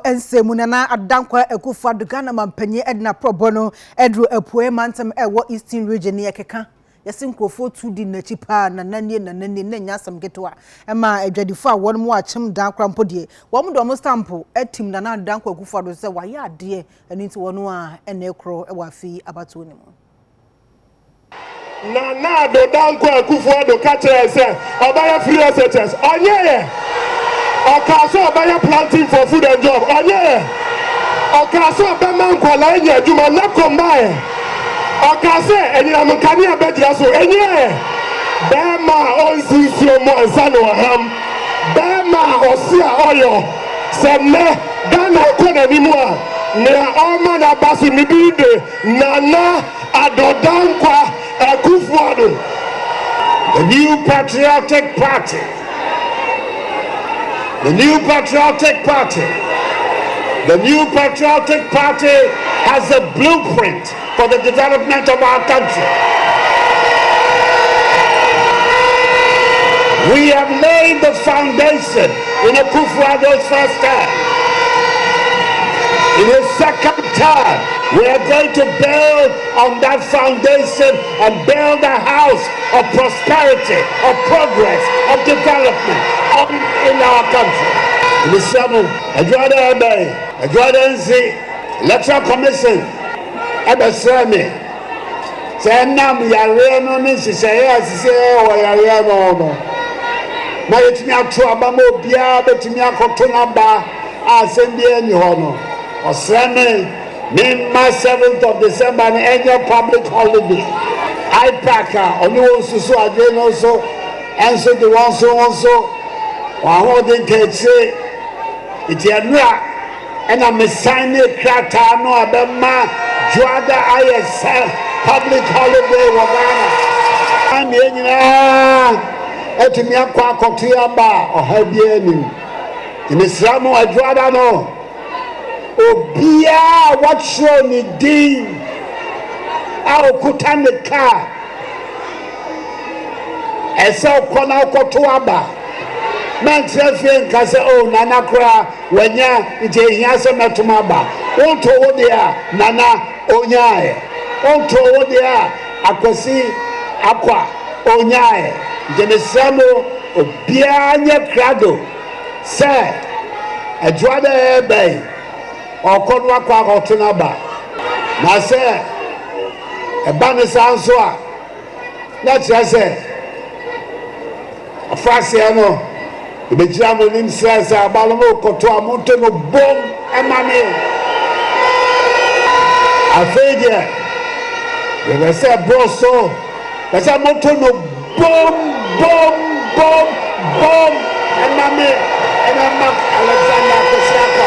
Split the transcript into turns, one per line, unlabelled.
Ensemu na adankwa Akufo-Addo Ghana mampanyi Edna Probono Edru Epue Mantem Ewo Eastern Region ne keka yesi nkrofo 2 di nachi pa na nanie na nyasam getwa ema adwadifo a won mu achem dan krampo de won do mo stampo etim na adankwa Akufo-Addo se waye ade eni ti wono a ene ekro ewa fi abato ni mu
na do dankwa Akufo-Addo ka kire se obaya free SHS onye Okaso obaya planting for food and job onye Okaso obama nkwala enye adwuma na kombae Okase enyina mkani abedia so enye bema onsisi omo ansano ham bema osia oyo seme Ghana kona nimu a na oma na basu nibide nana adodankwa Akufo-Addo. The new patriotic party. The new patriotic party. The new patriotic party has a blueprint for the development of our country. We have laid the foundation in Akufo-Addo's first term. In his second term, we are going to build on that foundation and build a house of prosperity, of progress, of development in our country. In the summer, Electoral Commission, Ebesrami, Senam Yareno Nisha, or Yareno. Now it's me a trouble, Bia, but me a cotonaba, I send the any honor. Or Semi, my 7th of December, and any public holiday. I pack on you also, again also, and so the one so also, or they can say, it's a and I'm a sign a cratano, Abema, Juada ISL, public holiday, Wagana. I'm in Etimia Quacotiaba, or Habiani. In Islamo, I Juada no. Obia, what show me ding? I'll put on the car. And so, Kona Kotuaba. Man traffic can say, oh, Nana Kra, when ya, it is Matumaba. Won't to there, Nana, Onyae. Won't to there, Akosi, Aqua, Onyae. Genesamo, Obianya Crado. Say, a Juada Bay, or Konwa Kwakotunaba. Now, say, a Banis answer. That's what I say. A Frasiano. The German says, Balamo, Kotoa, Montano, boom, and money. I said, yeah. When I said, Broso, I said, Montano, boom, boom, boom, boom, and money. And I'm not Alexander Kosaka.